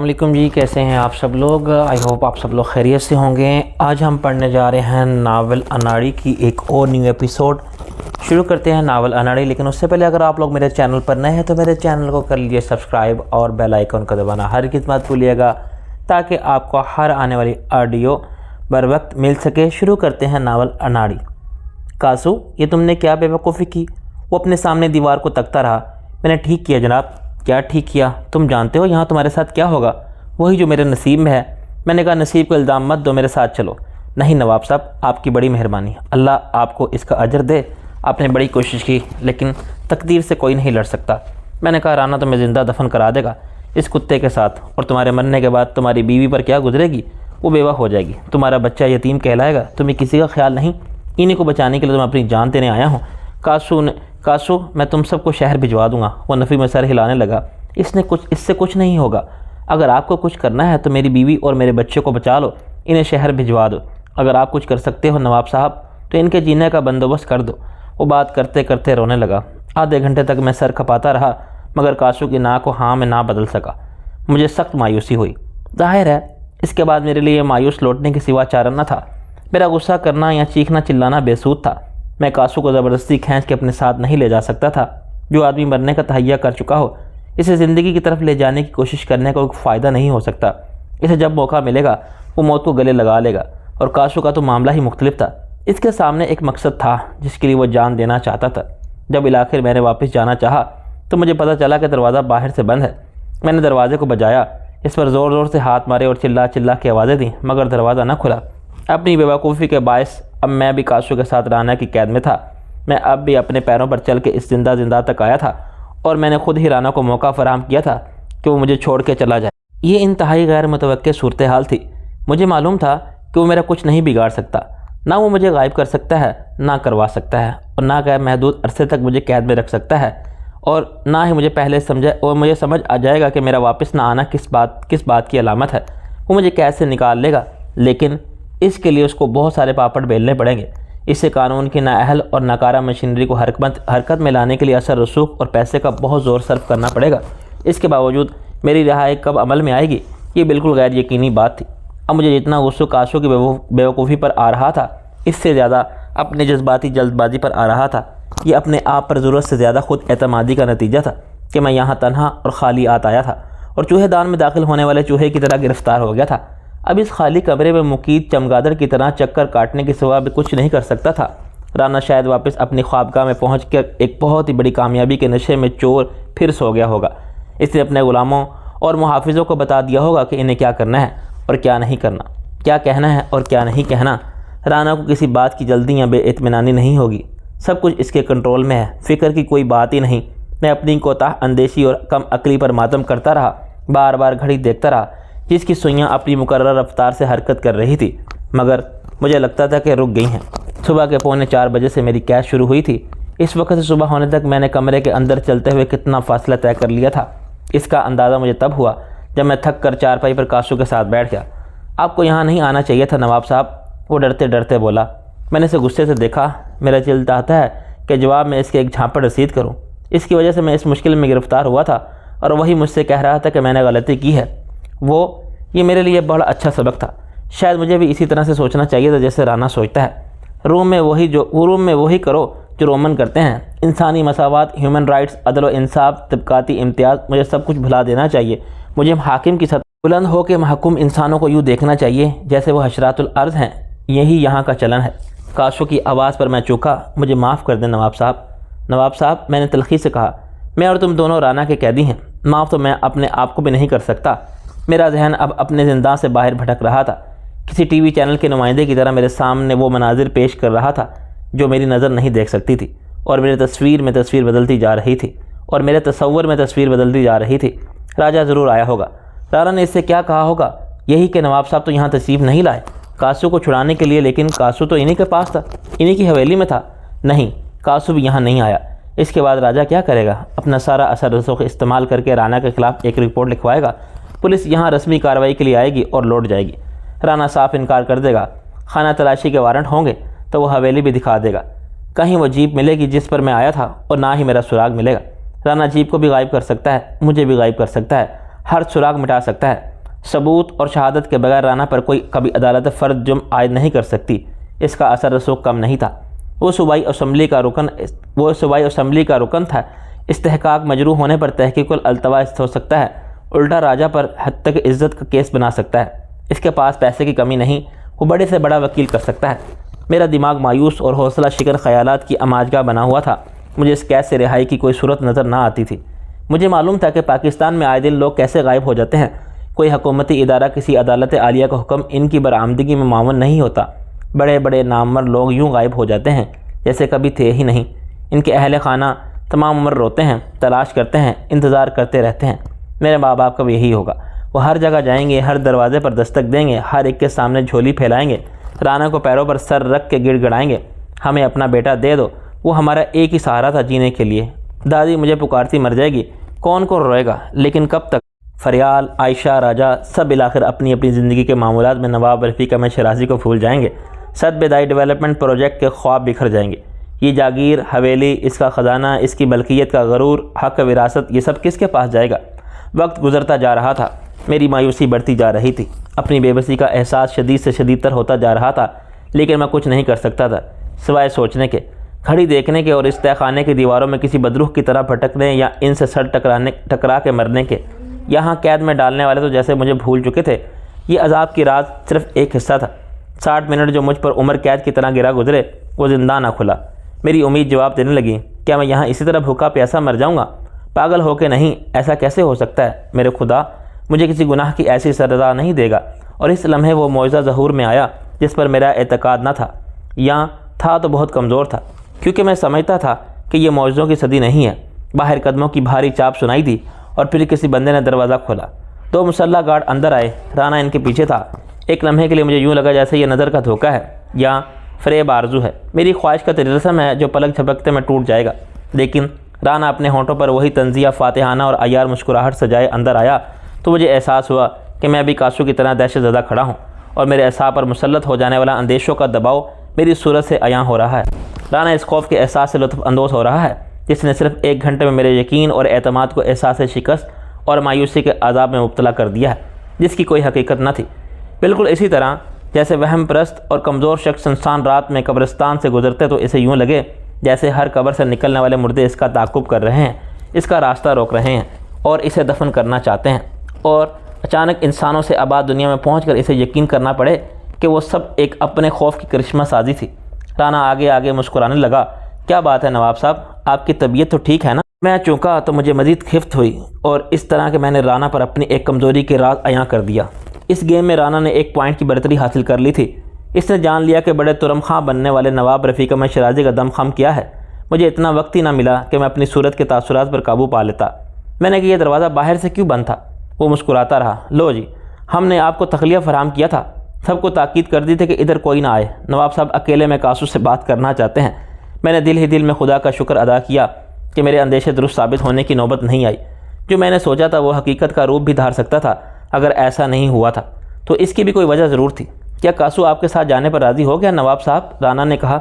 السلام علیکم جی، کیسے ہیں آپ سب لوگ؟ آئی ہوپ آپ سب لوگ خیریت سے ہوں گے۔ آج ہم پڑھنے جا رہے ہیں ناول اناڑی کی ایک اور نیو ایپیسوڈ۔ شروع کرتے ہیں ناول اناڑی، لیکن اس سے پہلے اگر آپ لوگ میرے چینل پر نئے ہیں تو میرے چینل کو کر لیجیے سبسکرائب اور بیل آئیکن کو دبانا ہرگز مت بھولیے گا تاکہ آپ کو ہر آنے والی آڈیو بر وقت مل سکے۔ شروع کرتے ہیں ناول اناڑی۔ کاسو، یہ تم نے کیا بے وقوفی کی؟ وہ اپنے سامنے دیوار کو تکتا رہا۔ میں نے ٹھیک کیا جناب۔ کیا ٹھیک کیا؟ تم جانتے ہو یہاں تمہارے ساتھ کیا ہوگا؟ وہی جو میرے نصیب میں ہے۔ میں نے کہا نصیب کو الزام مت دو، میرے ساتھ چلو۔ نہیں نواب صاحب، آپ کی بڑی مہربانی، اللہ آپ کو اس کا اجر دے۔ آپ نے بڑی کوشش کی لیکن تقدیر سے کوئی نہیں لڑ سکتا۔ میں نے کہا رانا تمہیں زندہ دفن کرا دے گا اس کتے کے ساتھ، اور تمہارے مرنے کے بعد تمہاری بیوی پر کیا گزرے گی؟ وہ بیوہ ہو جائے گی، تمہارا بچہ یتیم کہلائے گا۔ تمہیں کسی کا خیال نہیں؟ انہیں کو بچانے کے لیے تم اپنی جان دینے آیا ہوں۔ کاسو، میں تم سب کو شہر بھجوا دوں گا۔ وہ نفی میں سر ہلانے لگا۔ اس سے کچھ نہیں ہوگا۔ اگر آپ کو کچھ کرنا ہے تو میری بیوی اور میرے بچے کو بچا لو، انہیں شہر بھجوا دو۔ اگر آپ کچھ کر سکتے ہو نواب صاحب تو ان کے جینے کا بندوبست کر دو۔ وہ بات کرتے کرتے رونے لگا۔ آدھے گھنٹے تک میں سر کھپاتا رہا مگر کاسو کی نا کو ہاں میں نہ بدل سکا۔ مجھے سخت مایوسی ہوئی۔ ظاہر ہے اس کے بعد میرے لیے مایوس لوٹنے کے سوا چارہ نہ تھا۔ میرا غصہ کرنا یا چیخنا چلانا بے سود تھا۔ میں کاسو کو زبردستی کھینچ کے اپنے ساتھ نہیں لے جا سکتا تھا۔ جو آدمی مرنے کا تہیہ کر چکا ہو اسے زندگی کی طرف لے جانے کی کوشش کرنے کا کوئی فائدہ نہیں ہو سکتا۔ اسے جب موقع ملے گا وہ موت کو گلے لگا لے گا، اور کاسو کا تو معاملہ ہی مختلف تھا۔ اس کے سامنے ایک مقصد تھا جس کے لیے وہ جان دینا چاہتا تھا۔ جب بالآخر میں نے واپس جانا چاہا تو مجھے پتہ چلا کہ دروازہ باہر سے بند ہے۔ میں نے دروازے کو بجایا، اس پر زور زور سے ہاتھ مارے اور چلا چلا کے آوازیں دیں مگر دروازہ نہ کھلا۔ اپنی بے وقوفی کے باعث اب میں بھی کاسو کے ساتھ رانا کی قید میں تھا۔ میں اب بھی اپنے پیروں پر چل کے اس زندہ تک آیا تھا، اور میں نے خود ہی رانا کو موقع فراہم کیا تھا کہ وہ مجھے چھوڑ کے چلا جائے۔ یہ انتہائی غیر متوقع صورتحال تھی۔ مجھے معلوم تھا کہ وہ میرا کچھ نہیں بگاڑ سکتا۔ نہ وہ مجھے غائب کر سکتا ہے، نہ کروا سکتا ہے، اور نہ غیر محدود عرصے تک مجھے قید میں رکھ سکتا ہے، اور نہ ہی مجھے سمجھ آ جائے گا کہ میرا واپس نہ آنا کس بات کی علامت ہے۔ وہ مجھے قید سے نکال لے گا، لیکن اس کے لیے اس کو بہت سارے پاپڑ بیلنے پڑیں گے۔ اس سے قانون کی نااہل اور ناکارہ مشینری کو حرکت میں لانے کے لیے اثر رسوخ اور پیسے کا بہت زور صرف کرنا پڑے گا۔ اس کے باوجود میری رہائی کب عمل میں آئے گی یہ بالکل غیر یقینی بات تھی۔ اب مجھے جتنا غصہ کاسو کی بے وقوفی پر آ رہا تھا اس سے زیادہ اپنے جذباتی جلد بازی پر آ رہا تھا۔ یہ اپنے آپ پر ضرورت سے زیادہ خود اعتمادی کا نتیجہ تھا کہ میں یہاں تنہا اور خالی آیا تھا اور چوہے دان میں داخل ہونے والے چوہے کی طرح گرفتار ہو گیا تھا۔ اب اس خالی کمرے میں مقید چمگادڑ کی طرح چکر کاٹنے کے سوا بھی کچھ نہیں کر سکتا تھا۔ رانا شاید واپس اپنی خوابگاہ میں پہنچ کر ایک بہت ہی بڑی کامیابی کے نشے میں چور پھر سو گیا ہوگا۔ اس نے اپنے غلاموں اور محافظوں کو بتا دیا ہوگا کہ انہیں کیا کرنا ہے اور کیا نہیں کرنا، کیا کہنا ہے اور کیا نہیں کہنا۔ رانا کو کسی بات کی جلدی یا بے اطمینانی نہیں ہوگی۔ سب کچھ اس کے کنٹرول میں ہے، فکر کی کوئی بات ہی نہیں۔ میں اپنی کوتاہ اندیشی اور کم عقلی پر ماتم کرتا رہا، بار بار گھڑی دیکھتا رہا جس کی سوئیاں اپنی مقررہ رفتار سے حرکت کر رہی تھی، مگر مجھے لگتا تھا کہ رک گئی ہیں۔ صبح کے 3:45 بجے سے میری قید شروع ہوئی تھی۔ اس وقت سے صبح ہونے تک میں نے کمرے کے اندر چلتے ہوئے کتنا فاصلہ طے کر لیا تھا اس کا اندازہ مجھے تب ہوا جب میں تھک کر چارپائی پر کاسو کے ساتھ بیٹھ گیا۔ آپ کو یہاں نہیں آنا چاہیے تھا نواب صاحب، وہ ڈرتے ڈرتے بولا۔ میں نے اسے غصے سے دیکھا۔ میرا دل چاہتا ہے کہ جواب میں اس کے ایک جھانپڑ رسید کروں۔ اس کی وجہ سے میں اس مشکل میں گرفتار ہوا تھا اور وہی مجھ سے کہہ رہا تھا کہ میں نے غلطی کی ہے۔ یہ میرے لیے بڑا اچھا سبق تھا۔ شاید مجھے بھی اسی طرح سے سوچنا چاہیے تھا جیسے رانا سوچتا ہے۔ روم میں وہی کرو جو رومن کرتے ہیں۔ انسانی مساوات، ہیومن رائٹس، عدل و انصاف، طبقاتی امتیاز، مجھے سب کچھ بھلا دینا چاہیے۔ مجھے حاکم کی سطح بلند ہو کے محکوم انسانوں کو یوں دیکھنا چاہیے جیسے وہ حشرات الارض ہیں۔ یہی یہاں کا چلن ہے۔ کاسو کی آواز پر میں چوکا۔ مجھے معاف کر دیں نواب صاحب۔ نواب صاحب، میں نے تلخی سے کہا، میں اور تم دونوں رانا کے قیدی ہیں۔ معاف تو میں اپنے آپ کو بھی نہیں کر سکتا۔ میرا ذہن اب اپنے زندان سے باہر بھٹک رہا تھا۔ کسی ٹی وی چینل کے نمائندے کی طرح میرے سامنے وہ مناظر پیش کر رہا تھا جو میری نظر نہیں دیکھ سکتی تھی، اور میرے تصویر میں تصویر بدلتی جا رہی تھی، اور میرے تصور میں تصویر بدلتی جا رہی تھی۔ راجہ ضرور آیا ہوگا۔ رانا نے اس سے کیا کہا ہوگا؟ یہی کہ نواب صاحب تو یہاں تشریف نہیں لائے کاسو کو چھڑانے کے لیے، لیکن کاسو تو انہی کے پاس تھا، انہی کی حویلی میں تھا۔ نہیں، کاسو بھی یہاں نہیں آیا۔ اس کے بعد راجہ کیا کرے گا؟ اپنا سارا اثر رسوخ استعمال کر کے رانا کے خلاف ایک رپورٹ لکھوائے گا۔ پولیس یہاں رسمی کارروائی کے لیے آئے گی اور لوٹ جائے گی۔ رانا صاف انکار کر دے گا۔ خانہ تلاشی کے وارنٹ ہوں گے تو وہ حویلی بھی دکھا دے گا۔ کہیں وہ جیپ ملے گی جس پر میں آیا تھا، اور نہ ہی میرا سراغ ملے گا۔ رانا جیپ کو بھی غائب کر سکتا ہے، مجھے بھی غائب کر سکتا ہے، ہر سراغ مٹا سکتا ہے۔ ثبوت اور شہادت کے بغیر رانا پر کوئی کبھی عدالت فرد جرم عائد نہیں کر سکتی۔ اس کا اثر رسوخ کم نہیں تھا۔ وہ صوبائی اسمبلی کا رکن تھا۔ استحقاق مجروح ہونے پر تحقیق الالتوا ہو سکتا ہے، الٹا راجہ پر حد تک عزت کا کیس بنا سکتا ہے۔ اس کے پاس پیسے کی کمی نہیں، وہ بڑے سے بڑا وکیل کر سکتا ہے۔ میرا دماغ مایوس اور حوصلہ شکن خیالات کی اماجگاہ بنا ہوا تھا۔ مجھے اس قید سے رہائی کی کوئی صورت نظر نہ آتی تھی۔ مجھے معلوم تھا کہ پاکستان میں آئے دن لوگ کیسے غائب ہو جاتے ہیں۔ کوئی حکومتی ادارہ کسی عدالت عالیہ کا حکم ان کی برآمدگی میں معاون نہیں ہوتا۔ بڑے بڑے نامور لوگ یوں غائب ہو جاتے ہیں جیسے کبھی تھے ہی نہیں۔ ان کے اہل خانہ تمام عمر روتے ہیں، تلاش کرتے ہیں، انتظار کرتے رہتے ہیں۔ میرے ماں باپ کا بھی یہی ہوگا۔ وہ ہر جگہ جائیں گے، ہر دروازے پر دستک دیں گے، ہر ایک کے سامنے جھولی پھیلائیں گے، رانا کو پیروں پر سر رکھ کے گڑ گڑائیں گے، ہمیں اپنا بیٹا دے دو، وہ ہمارا ایک ہی سہارا تھا جینے کے لیے۔ دادی مجھے پکارتی مر جائے گی، کون روئے گا، لیکن کب تک؟ فریال، عائشہ، راجہ سب بالآخر اپنی اپنی زندگی کے معمولات میں نواب رفیق احمد شیرازی کو بھول جائیں گے۔ صد بیدائی ڈیولپمنٹ پروجیکٹ کے خواب بکھر جائیں گے۔ یہ جاگیر، حویلی، اس کا خزانہ، اس کی ملکیت کا غرور، حق وراثت، یہ سب کس کے پاس جائے گا؟ وقت گزرتا جا رہا تھا، میری مایوسی بڑھتی جا رہی تھی، اپنی بے بسی کا احساس شدید سے شدید تر ہوتا جا رہا تھا، لیکن میں کچھ نہیں کر سکتا تھا سوائے سوچنے کے، گھڑی دیکھنے کے اور اس تہہ خانے کی دیواروں میں کسی بدروح کی طرح بھٹکنے یا ان سے سر ٹکرا کے مرنے کے۔ یہاں قید میں ڈالنے والے تو جیسے مجھے بھول چکے تھے۔ یہ عذاب کی رات صرف ایک حصہ تھا۔ 60 منٹ جو مجھ پر عمر قید کی طرح گرا گزرے، وہ زندہ نہ کھلا۔ میری امید جواب دینے لگی، کیا میں یہاں اسی طرح بھوکا پیاسا مر جاؤں گا؟ پاگل ہو کے نہیں، ایسا کیسے ہو سکتا ہے؟ میرے خدا مجھے کسی گناہ کی ایسی سزا نہیں دے گا۔ اور اس لمحے وہ معجزہ ظہور میں آیا جس پر میرا اعتقاد نہ تھا، یا تھا تو بہت کمزور تھا، کیونکہ میں سمجھتا تھا کہ یہ معجزوں کی صدی نہیں ہے۔ باہر قدموں کی بھاری چاپ سنائی دی اور پھر کسی بندے نے دروازہ کھولا۔ 2 مسلح گارڈ اندر آئے، رانا ان کے پیچھے تھا۔ ایک لمحے کے لیے مجھے یوں لگا جیسے یہ نظر کا دھوکہ ہے یا فریب آرزو ہے، میری خواہش کا تجسم ہے جو پلک جھپکتے میں ٹوٹ جائے گا۔ لیکن رانا اپنے ہونٹوں پر وہی طنزیہ فاتحانہ اور عیار مسکراہٹ سجائے اندر آیا تو مجھے احساس ہوا کہ میں بھی کاسو کی طرح دہشت زدہ کھڑا ہوں، اور میرے اعصاب پر مسلط ہو جانے والا اندیشوں کا دباؤ میری صورت سے عیاں ہو رہا ہے۔ رانا اس خوف کے احساس سے لطف اندوز ہو رہا ہے جس نے صرف 1 گھنٹے میں میرے یقین اور اعتماد کو احساس شکست اور مایوسی کے عذاب میں مبتلا کر دیا ہے، جس کی کوئی حقیقت نہ تھی۔ بالکل اسی طرح جیسے وہم پرست اور کمزور شخص انسان رات میں قبرستان سے گزرتے تو اسے یوں لگے جیسے ہر قبر سے نکلنے والے مردے اس کا تعاقب کر رہے ہیں، اس کا راستہ روک رہے ہیں اور اسے دفن کرنا چاہتے ہیں، اور اچانک انسانوں سے آباد دنیا میں پہنچ کر اسے یقین کرنا پڑے کہ وہ سب ایک اپنے خوف کی کرشمہ سازی تھی۔ رانا آگے آگے مسکرانے لگا، کیا بات ہے نواب صاحب، آپ کی طبیعت تو ٹھیک ہے نا؟ میں چونکا تو مجھے مزید خفت ہوئی، اور اس طرح کہ میں نے رانا پر اپنی ایک کمزوری کے راز عیاں کر دیا۔ اس گیم میں رانا نے 1 پوائنٹ کی برتری حاصل کر لی تھی۔ اس نے جان لیا کہ بڑے ترم خواہ بننے والے نواب رفیق احمد شیرازی کا دم خم کیا ہے۔ مجھے اتنا وقت ہی نہ ملا کہ میں اپنی صورت کے تاثرات پر قابو پا لیتا۔ میں نے کہ یہ دروازہ باہر سے کیوں بند تھا؟ وہ مسکراتا رہا، لو جی، ہم نے آپ کو تخلیہ فراہم کیا تھا، سب کو تاکید کر دی تھی کہ ادھر کوئی نہ آئے، نواب صاحب اکیلے میں کاسو سے بات کرنا چاہتے ہیں۔ میں نے دل ہی دل میں خدا کا شکر ادا کیا کہ میرے اندیشے درست ثابت ہونے کی نوبت نہیں آئی۔ جو میں نے سوچا تھا وہ حقیقت کا روپ بھی دھار سکتا تھا اگر ایسا نہیں ہوا تھا، تو اس کی بھی کوئی وجہ ضرور تھی۔ کیا کاسو آپ کے ساتھ جانے پر راضی ہو گیا نواب صاحب؟ رانا نے کہا۔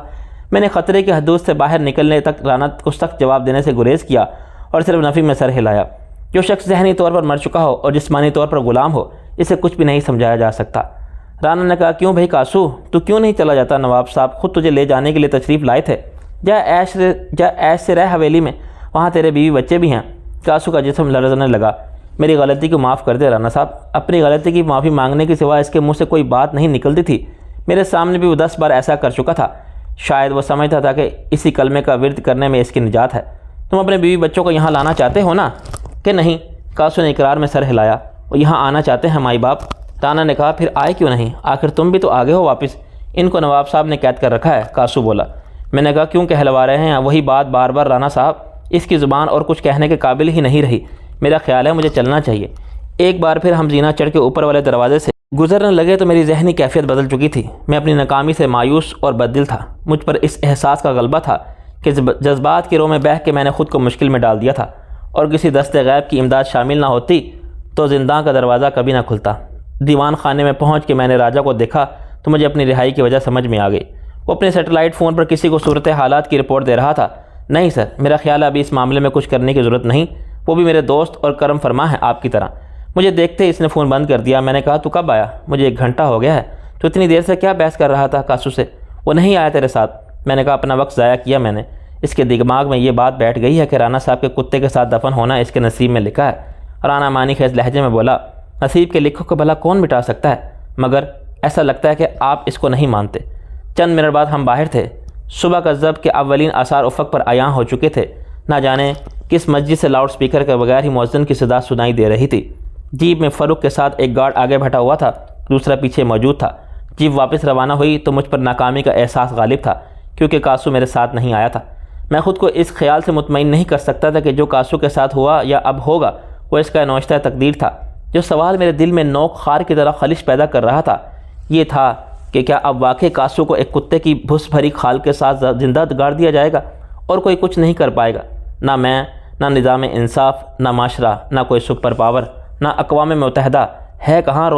میں نے خطرے کی حدود سے باہر نکلنے تک رانا کو سخت جواب دینے سے گریز کیا اور صرف نفی میں سر ہلایا۔ جو شخص ذہنی طور پر مر چکا ہو اور جسمانی طور پر غلام ہو، اسے کچھ بھی نہیں سمجھایا جا سکتا۔ رانا نے کہا، کیوں بھائی کاسو، تو کیوں نہیں چلا جاتا؟ نواب صاحب خود تجھے لے جانے کے لیے تشریف لائے تھے۔ جا ایش سے رہ حویلی میں، وہاں تیرے بیوی بچے بھی ہیں۔ کاسو کا جسم لرزنے لگا۔ میری غلطی کو معاف کر دے رانا صاحب۔ اپنی غلطی کی معافی مانگنے کے سوا اس کے منہ سے کوئی بات نہیں نکلتی تھی۔ میرے سامنے بھی وہ 10 بار ایسا کر چکا تھا۔ شاید وہ سمجھتا تھا کہ اسی کلمے کا ورد کرنے میں اس کی نجات ہے۔ تم اپنے بیوی بچوں کو یہاں لانا چاہتے ہو نا؟ کہ نہیں؟ کاسو نے اقرار میں سر ہلایا۔ وہ یہاں آنا چاہتے ہیں مائی باپ۔ رانا نے کہا، پھر آئے کیوں نہیں؟ آخر تم بھی تو آگے ہو واپس۔ ان کو نواب صاحب نے قید کر رکھا ہے، کاسو بولا۔ میں نے کہا، کیوں کہلوا رہے ہیں وہی بات بار بار رانا صاحب؟ اس کی زبان اور کچھ کہنے کے قابل ہی نہیں رہی۔ میرا خیال ہے مجھے چلنا چاہیے۔ ایک بار پھر ہم زینہ چڑھ کے اوپر والے دروازے سے گزرنے لگے تو میری ذہنی کیفیت بدل چکی تھی۔ میں اپنی ناکامی سے مایوس اور بددل تھا۔ مجھ پر اس احساس کا غلبہ تھا کہ جذبات کی رو میں بہہ کے میں نے خود کو مشکل میں ڈال دیا تھا، اور کسی دست غیب کی امداد شامل نہ ہوتی تو زنداں کا دروازہ کبھی نہ کھلتا۔ دیوان خانے میں پہنچ کے میں نے راجہ کو دیکھا تو مجھے اپنی رہائی کی وجہ سمجھ میں آ گئی۔ وہ اپنے سیٹلائٹ فون پر کسی کو صورت حالات کی رپورٹ دے رہا تھا۔ نہیں سر، میرا خیال ہے ابھی اس معاملے میں کچھ کرنے کی ضرورت نہیں، وہ بھی میرے دوست اور کرم فرما ہیں آپ کی طرح۔ مجھے دیکھتے ہی اس نے فون بند کر دیا۔ میں نے کہا تو کب آیا؟ مجھے 1 گھنٹہ ہو گیا ہے۔ تو اتنی دیر سے کیا بحث کر رہا تھا کاسو سے؟ وہ نہیں آیا تیرے ساتھ؟ میں نے کہا اپنا وقت ضائع کیا میں نے۔ اس کے دماغ میں یہ بات بیٹھ گئی ہے کہ رانا صاحب کے کتے کے ساتھ دفن ہونا اس کے نصیب میں لکھا ہے۔ رانا معنی خیز لہجے میں بولا، نصیب کے لکھوں کو بھلا کون مٹا سکتا ہے؟ مگر ایسا لگتا ہے کہ آپ اس کو نہیں مانتے۔ چند منٹ بعد ہم باہر تھے۔ صبح کا ضب کے اولین آثار افق پر عیاں ہو چکے تھے۔ نہ جانے کس مسجد سے لاؤڈ سپیکر کے بغیر ہی مؤذن کی صدا سنائی دے رہی تھی۔ جیپ میں فاروق کے ساتھ ایک گارڈ آگے بیٹھا ہوا تھا، دوسرا پیچھے موجود تھا۔ جیپ واپس روانہ ہوئی تو مجھ پر ناکامی کا احساس غالب تھا، کیونکہ کاسو میرے ساتھ نہیں آیا تھا۔ میں خود کو اس خیال سے مطمئن نہیں کر سکتا تھا کہ جو کاسو کے ساتھ ہوا یا اب ہوگا وہ اس کا نوشتہ تقدیر تھا۔ جو سوال میرے دل میں نوک خار کی طرح خلش پیدا کر رہا تھا یہ تھا کہ کیا اب واقعی کاسو کو ایک کتے کی بھس بھری کھال کے ساتھ زندہ گاڑ دیا جائے گا اور کوئی کچھ نہیں کر پائے گا؟ نہ میں، نہ نظام انصاف، نہ معاشرہ، نہ کوئی سپر پاور، نہ اقوام متحدہ۔ ہے کہاں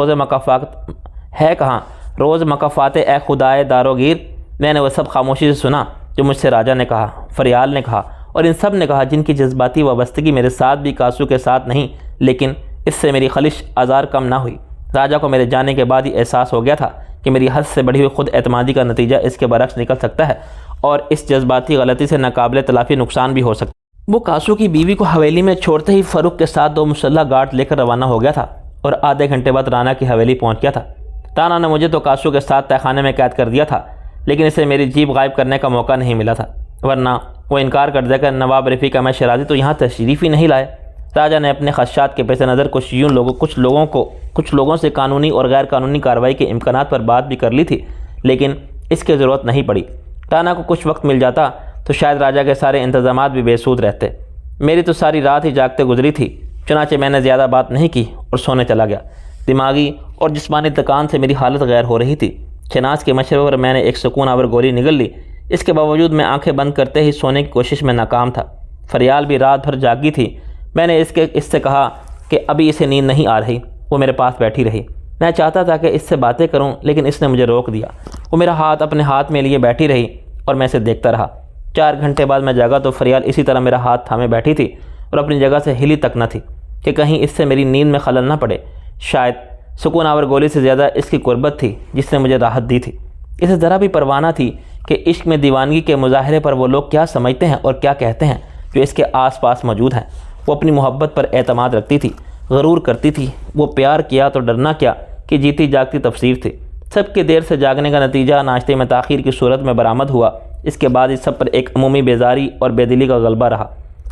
روز مکافات اے خدائے داروگیر؟ میں نے وہ سب خاموشی سے سنا جو مجھ سے راجہ نے کہا، فریال نے کہا اور ان سب نے کہا جن کی جذباتی وابستگی میرے ساتھ بھی کاسو کے ساتھ نہیں، لیکن اس سے میری خلش آزار کم نہ ہوئی۔ راجہ کو میرے جانے کے بعد ہی احساس ہو گیا تھا کہ میری حد سے بڑھی ہوئی خود اعتمادی کا نتیجہ اس کے برعکس نکل سکتا ہے اور اس جذباتی غلطی سے ناقابل تلافی نقصان بھی ہو سکتا ہے۔ وہ کاسو کی بیوی کو حویلی میں چھوڑتے ہی فاروق کے ساتھ 2 مسلح گارڈ لے کر روانہ ہو گیا تھا اور آدھے گھنٹے بعد رانا کی حویلی پہنچ گیا تھا۔ رانا نے مجھے تو کاسو کے ساتھ تہہ خانے میں قید کر دیا تھا، لیکن اسے میری جیپ غائب کرنے کا موقع نہیں ملا تھا، ورنہ وہ انکار کر دے کر نواب رفیق احمد شیرازی تو یہاں تشریف ہی نہیں لائے۔ راجہ نے اپنے خدشات کے پیش نظر کچھ لوگوں سے قانونی اور غیر قانونی کارروائی کے امکانات پر بات بھی کر لی تھی، لیکن اس کی ضرورت نہیں پڑی۔ رانا کو کچھ وقت مل جاتا تو شاید راجہ کے سارے انتظامات بھی بے سود رہتے۔ میری تو ساری رات ہی جاگتے گزری تھی، چنانچہ میں نے زیادہ بات نہیں کی اور سونے چلا گیا۔ دماغی اور جسمانی تکان سے میری حالت غیر ہو رہی تھی۔ شناس کے مشورے پر میں نے ایک سکون آور گولی نگل لی۔ اس کے باوجود میں آنکھیں بند کرتے ہی سونے کی کوشش میں ناکام تھا۔ فریال بھی رات بھر جاگی تھی۔ میں نے اس سے کہا کہ ابھی اسے نیند نہیں آ رہی۔ وہ میرے پاس بیٹھی رہی۔ میں چاہتا تھا کہ اس سے باتیں کروں، لیکن اس نے مجھے روک دیا۔ وہ میرا ہاتھ اپنے ہاتھ میں لیے بیٹھی رہی اور میں اسے دیکھتا رہا۔ 4 گھنٹے بعد میں جاگا تو فریال اسی طرح میرا ہاتھ تھامے بیٹھی تھی اور اپنی جگہ سے ہلی تک نہ تھی کہ کہیں اس سے میری نیند میں خلل نہ پڑے۔ شاید سکون آور گولی سے زیادہ اس کی قربت تھی جس نے مجھے راحت دی تھی۔ اسے ذرا بھی پرواہ نہ تھی کہ عشق میں دیوانگی کے مظاہرے پر وہ لوگ کیا سمجھتے ہیں اور کیا کہتے ہیں جو اس کے آس پاس موجود ہیں۔ وہ اپنی محبت پر اعتماد رکھتی تھی، غرور کرتی تھی۔ وہ پیار کیا تو ڈرنا کیا کہ جیتی جاگتی تفسیر تھی۔ سب کے دیر سے جاگنے کا نتیجہ ناشتے میں تاخیر کی صورت میں برآمد ہوا۔ اس کے بعد اس سب پر ایک عمومی بیزاری اور بے دلی کا غلبہ رہا۔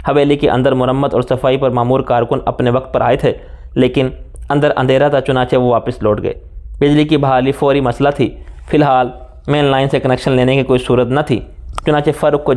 حویلی کے اندر مرمت اور صفائی پر مامور کارکن اپنے وقت پر آئے تھے، لیکن اندر اندھیرا تھا، چنانچہ وہ واپس لوٹ گئے۔ بجلی کی بحالی فوری مسئلہ تھی۔ فی الحال مین لائن سے کنیکشن لینے کی کوئی صورت نہ تھی، چنانچہ فاروق کو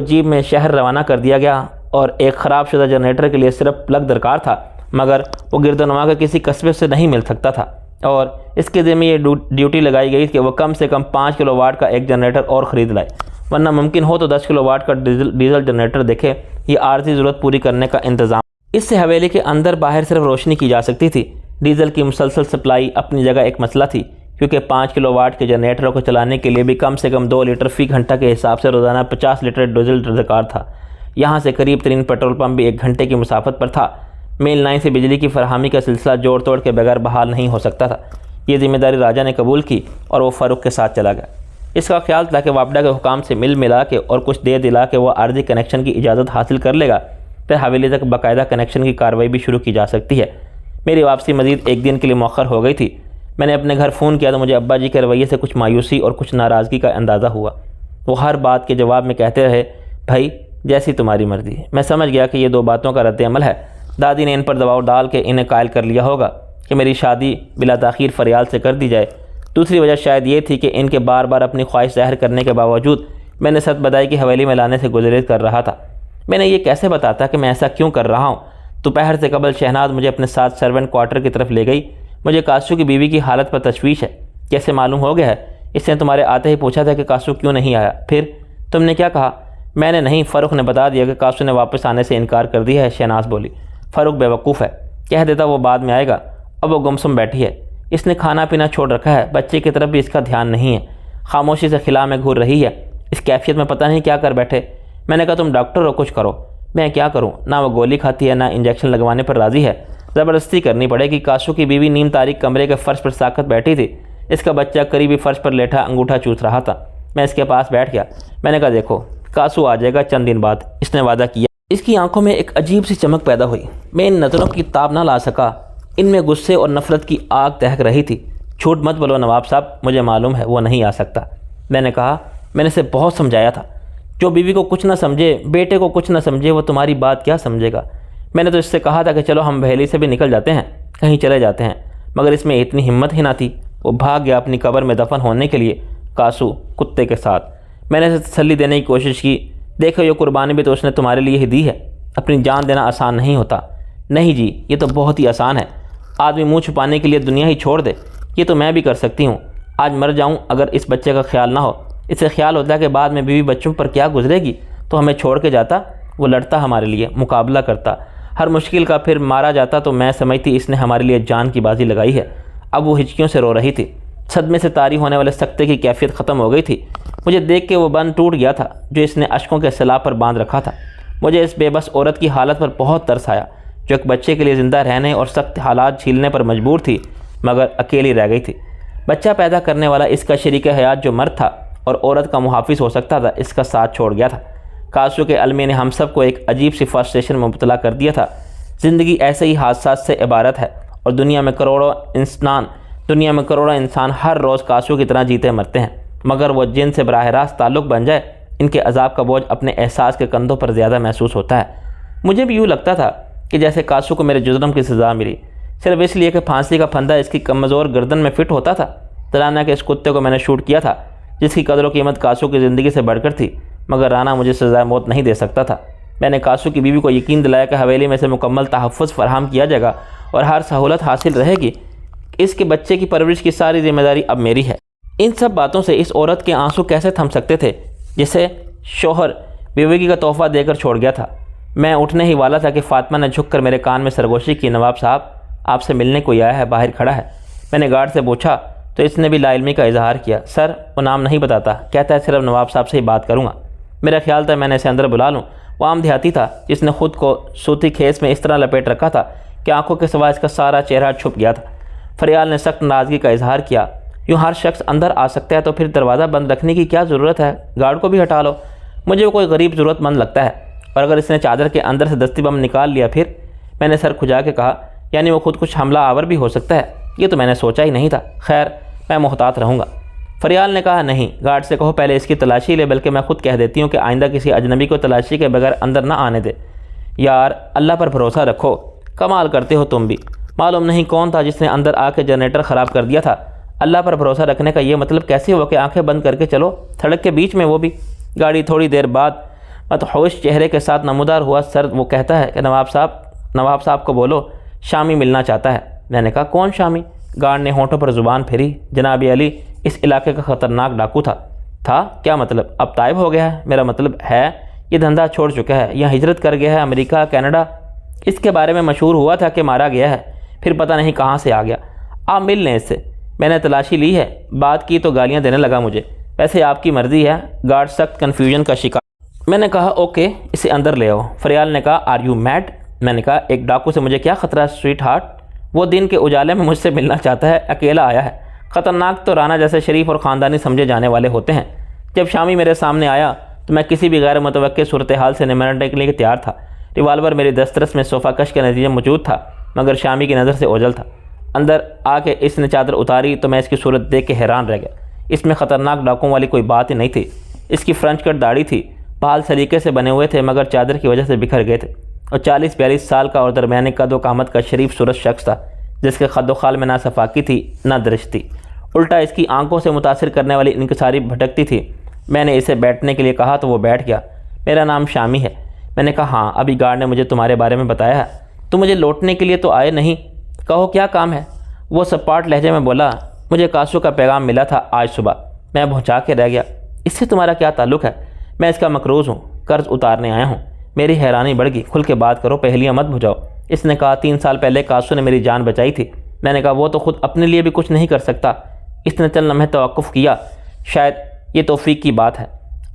جیپ میں شہر روانہ کر دیا گیا اور ایک خراب شدہ جنریٹر کے لیے صرف پلگ درکار تھا، مگر وہ گردنما کے کسی قصبے سے نہیں مل سکتا تھا اور اس کے ذمہ یہ ڈیوٹی لگائی گئی کہ وہ کم سے کم 5 کلو واٹ کا ایک جنریٹر اور خرید لائے، ورنہ ممکن ہو تو 10 کلو واٹ کا ڈیزل جنریٹر دیکھے۔ یہ عارضی ضرورت پوری کرنے کا انتظام۔ اس سے حویلی کے اندر باہر صرف روشنی کی جا سکتی تھی۔ ڈیزل کی مسلسل سپلائی اپنی جگہ ایک مسئلہ تھی، کیونکہ 5 کلو واٹ کے جنریٹروں کو چلانے کے لیے بھی کم سے کم 2 لیٹر فی گھنٹہ کے حساب سے روزانہ 50 لیٹر ڈیزل درکار تھا۔ یہاں سے قریب ترین پیٹرول پمپ بھی 1 گھنٹے کی مسافت پر تھا۔ مین لائن سے بجلی کی فراہمی کا سلسلہ جوڑ توڑ کے بغیر بحال نہیں ہو سکتا تھا۔ یہ ذمہ داری راجہ نے قبول کی اور وہ فاروق کے ساتھ چلا گیا۔ اس کا خیال تھا کہ واپڈا کے حکام سے ملا کے اور کچھ دے دلا کے وہ عارضی کنیکشن کی اجازت حاصل کر لے گا، پھر حویلی تک باقاعدہ کنیکشن کی کارروائی بھی شروع کی جا سکتی ہے۔ میری واپسی مزید 1 دن کے لیے مؤخر ہو گئی تھی۔ میں نے اپنے گھر فون کیا تو مجھے ابا جی کے رویے سے کچھ مایوسی اور کچھ ناراضگی کا اندازہ ہوا۔ وہ ہر بات کے جواب میں کہتے رہے، بھائی جیسی تمہاری مرضی۔ میں سمجھ گیا کہ یہ 2 باتوں کا رد عمل ہے۔ دادی نے ان پر دباؤ ڈال کے انہیں قائل کر لیا ہوگا کہ میری شادی بلا تاخیر فریال سے کر دی جائے۔ دوسری وجہ شاید یہ تھی کہ ان کے بار بار اپنی خواہش ظاہر کرنے کے باوجود میں نے سچ بدائی کی حویلی میں لانے سے گزریز کر رہا تھا۔ میں نے یہ کیسے بتاتا کہ میں ایسا کیوں کر رہا ہوں؟ دوپہر سے قبل شہناز مجھے اپنے ساتھ سرونٹ کوارٹر کی طرف لے گئی۔ مجھے کاسو کی بیوی کی حالت پر تشویش ہے۔ کیسے معلوم ہو گیا ہے؟ اس نے تمہارے آتے ہی پوچھا تھا کہ کاسو کیوں نہیں آیا۔ پھر تم نے کیا کہا؟ میں نے نہیں، فاروق نے بتا دیا کہ کاسو نے واپس آنے سے انکار کر دیا ہے۔ شہناز بولی، فاروق بیوقوف ہے، کہہ دیتا وہ بعد میں آئے گا۔ اب وہ گمسم بیٹھی ہے، اس نے کھانا پینا چھوڑ رکھا ہے، بچے کی طرف بھی اس کا دھیان نہیں ہے، خاموشی سے خلا میں گھور رہی ہے۔ اس کیفیت میں پتہ نہیں کیا کر بیٹھے۔ میں نے کہا تم ڈاکٹر ہو، کچھ کرو۔ میں کیا کروں؟ نہ وہ گولی کھاتی ہے، نہ انجیکشن لگوانے پر راضی ہے، زبردستی کرنی پڑے گی۔ کاسو کی بیوی نیم تاریک کمرے کے فرش پر ساکت بیٹھی تھی، اس کا بچہ قریبی فرش پر لیٹا انگوٹھا چوس رہا تھا۔ میں اس کے پاس بیٹھ گیا، میں نے کہا دیکھو کاسو آ جائے گا چند دن بعد، اس نے وعدہ کیا۔ اس کی آنکھوں میں ایک عجیب سی چمک پیدا ہوئی، میں ان نظروں کی تاب نہ لا سکا، ان میں غصے اور نفرت کی آگ دہک رہی تھی۔ جھوٹ مت بولو نواب صاحب، مجھے معلوم ہے وہ نہیں آ سکتا۔ میں نے کہا میں نے اسے بہت سمجھایا تھا، جو بیوی کو کچھ نہ سمجھے، بیٹے کو کچھ نہ سمجھے، وہ تمہاری بات کیا سمجھے گا؟ میں نے تو اس سے کہا تھا کہ چلو ہم بحیلی سے بھی نکل جاتے ہیں، کہیں چلے جاتے ہیں، مگر اس میں اتنی ہمت ہی نہ تھی۔ وہ بھاگ گیا اپنی قبر میں دفن ہونے کے لیے، کاسو کتے کے ساتھ۔ میں نے اسے تسلی دینے کی کوشش کی، دیکھو یہ قربانی بھی تو اس نے تمہارے لیے ہی دی ہے، اپنی جان دینا آسان نہیں ہوتا۔ نہیں جی، یہ تو بہت ہی آسان ہے، آدمی منہ چھپانے کے لیے دنیا ہی چھوڑ دے، یہ تو میں بھی کر سکتی ہوں۔ آج مر جاؤں اگر اس بچے کا خیال نہ ہو، اس سے خیال ہوتا ہے کہ بعد میں بیوی بچوں پر کیا گزرے گی، تو ہمیں چھوڑ کے جاتا، وہ لڑتا ہمارے لیے، مقابلہ کرتا، ہر مشکل کا پھر مارا جاتا، تو میں سمجھتی اس نے ہمارے لیے جان کی بازی لگائی ہے۔ اب وہ ہچکیوں سے رو رہی تھی، صدمے سے طاری ہونے والے سکتے کی کیفیت ختم ہو گئی تھی۔ مجھے دیکھ کے وہ بند ٹوٹ گیا تھا جو اس نے اشکوں کے سیلاب پر باندھ رکھا تھا۔ مجھے اس بے بس عورت کی حالت پر بہت ترس آیا، جو ایک بچے کے لیے زندہ رہنے اور سخت حالات جھیلنے پر مجبور تھی، مگر اکیلی رہ گئی تھی۔ بچہ پیدا کرنے والا اس کا شریک حیات جو مرد تھا اور عورت کا محافظ ہو سکتا تھا، اس کا ساتھ چھوڑ گیا تھا۔ کاسو کے المیہ نے ہم سب کو ایک عجیب سی فرسٹریشن میں مبتلا کر دیا تھا۔ زندگی ایسے ہی حادثات سے عبارت ہے، اور دنیا میں کروڑوں انسان ہر روز کاسو کی طرح جیتے مرتے ہیں، مگر وہ جن سے براہ راست تعلق بن جائے، ان کے عذاب کا بوجھ اپنے احساس کے کندھوں پر زیادہ محسوس ہوتا ہے۔ مجھے بھی یوں لگتا تھا کہ جیسے کاسو کو میرے جرم کی سزا ملی، صرف اس لیے کہ پھانسی کا پھندا اس کی کمزور گردن میں فٹ ہوتا تھا۔ ترانہ کے اس کتے کو میں نے شوٹ کیا تھا، جس کی قدر و قیمت کاسو کی زندگی سے بڑھ کر تھی، مگر رانا مجھے سزائے موت نہیں دے سکتا تھا۔ میں نے کاسو کی بیوی کو یقین دلایا کہ حویلی میں سے مکمل تحفظ فراہم کیا جائے گا اور ہر سہولت حاصل رہے گی۔ اس کے بچے کی پرورش کی ساری ذمہ داری اب میری ہے۔ ان سب باتوں سے اس عورت کے آنسو کیسے تھم سکتے تھے جسے شوہر بیوی کا تحفہ دے کر چھوڑ گیا تھا؟ میں اٹھنے ہی والا تھا کہ فاطمہ نے جھک کر میرے کان میں سرگوشی کی، نواب صاحب آپ سے ملنے کوئی آیا ہے، باہر کھڑا ہے۔ میں نے گارڈ سے پوچھا تو اس نے بھی لا علمی کا اظہار کیا۔ سر وہ نام نہیں بتاتا، کہتا ہے صرف نواب صاحب سے ہی بات کروں گا۔ میرا خیال تھا میں نے اسے اندر بلا لوں۔ وہ عام دیہاتی تھا جس نے خود کو سوتی کھیس میں اس طرح لپیٹ رکھا تھا کہ آنکھوں کے سوا اس کا سارا چہرہ چھپ گیا تھا۔ فریال نے سخت ناراضگی کا اظہار کیا، یوں ہر شخص اندر آ سکتا ہے تو پھر دروازہ بند رکھنے کی کیا ضرورت ہے؟ گارڈ کو بھی ہٹا لو، مجھے وہ کوئی غریب ضرورت مند لگتا ہے، اور اگر اس نے چادر کے اندر سے دستی بم نکال لیا پھر؟ میں نے سر کھجا کے کہا یعنی وہ خود کچھ حملہ آور بھی ہو سکتا ہے؟ یہ تو میں نے سوچا ہی نہیں تھا، خیر میں محتاط رہوں گا۔ فریال نے کہا نہیں، گارڈ سے کہو پہلے اس کی تلاشی لے، بلکہ میں خود کہہ دیتی ہوں کہ آئندہ کسی اجنبی کو تلاشی کے بغیر اندر نہ آنے دے۔ یار اللہ پر بھروسہ رکھو، کمال کرتے ہو تم بھی، معلوم نہیں کون تھا جس نے اندر آ کے جنریٹر خراب کر دیا تھا۔ اللہ پر بھروسہ رکھنے کا یہ مطلب کیسے ہوا کہ آنکھیں بند کر کے چلو، سڑک کے بیچ میں وہ بھی؟ گاڑی تھوڑی دیر بعد مدہوش چہرے کے ساتھ نمودار ہوا۔ سر وہ کہتا ہے کہ نواب صاحب کو بولو شامی ملنا چاہتا ہے۔ میں نے کہا کون شامی؟ گارڈ نے ہونٹوں پر زبان پھیری۔ جناب علی اس علاقے کا خطرناک ڈاکو تھا۔ کیا مطلب؟ اب تائب ہو گیا ہے؟ میرا مطلب ہے یہ دھندا چھوڑ چکا ہے، یہاں ہجرت کر گیا ہے، امریکہ کینیڈا۔ اس کے بارے میں مشہور ہوا تھا کہ مارا گیا ہے، پھر پتہ نہیں کہاں سے آ گیا۔ آپ مل لیں اس سے۔ میں نے تلاشی لی ہے، بات کی تو گالیاں دینے لگا مجھے۔ ویسے آپ کی مرضی ہے۔ گارڈ سخت کنفیوژن کا شکار۔ میں نے کہا اوکے اسے اندر لے آؤ۔ فریال نے کہا آر یو میڈ؟ میں نے کہا ایک ڈاکو سے مجھے کیا خطرہ سویٹ ہارٹ، وہ دن کے اجالے میں مجھ سے ملنا چاہتا ہے، اکیلا آیا ہے۔ خطرناک تو رانا جیسے شریف اور خاندانی سمجھے جانے والے ہوتے ہیں۔ جب شامی میرے سامنے آیا تو میں کسی بھی غیر متوقع صورتحال سے نمٹنے کے لیے تیار تھا۔ ریوالور میری دسترس میں صوفہ کش کے نتیجے موجود تھا، مگر شامی کی نظر سے اوجھل تھا۔ اندر آ کے اس نے چادر اتاری تو میں اس کی صورت دیکھ کے حیران رہ گیا۔ اس میں خطرناک ڈاکوں والی کوئی بات ہی نہیں تھی۔ اس کی فرنچ کٹ داڑھی تھی، بال سلیقے سے بنے ہوئے تھے مگر چادر کی وجہ سے بکھر گئے تھے، اور 40-42 سال کا اور درمیانی قد و قامت کا شریف صورت شخص تھا جس کے خد و خال میں نہ صفاکی تھی نہ درشتی، الٹا اس کی آنکھوں سے متاثر کرنے والی انکساری بھٹکتی تھی۔ میں نے اسے بیٹھنے کے لیے کہا تو وہ بیٹھ گیا۔ میرا نام شامی ہے۔ میں نے کہا ہاں، ابھی گارڈ نے مجھے تمہارے بارے میں بتایا ہے۔ تم مجھے لوٹنے کے لیے تو آئے نہیں، کہو کیا کام ہے؟ وہ سپاٹ لہجے میں بولا مجھے کاسو کا پیغام ملا تھا آج صبح، میں بھونچا کے رہ گیا۔ اس سے تمہارا کیا تعلق ہے؟ میں اس کا مقروض ہوں، قرض اتارنے آیا ہوں۔ میری حیرانی بڑھ گئی۔ کھل کے بات کرو، پہلیاں مت بجھاؤ۔ اس نے کہا 3 سال پہلے کاسو نے میری جان بچائی تھی۔ میں نے کہا وہ تو خود اپنے لیے بھی کچھ نہیں کر سکتا۔ اس نے چند لمحے توقف کیا۔ شاید یہ توفیق کی بات ہے،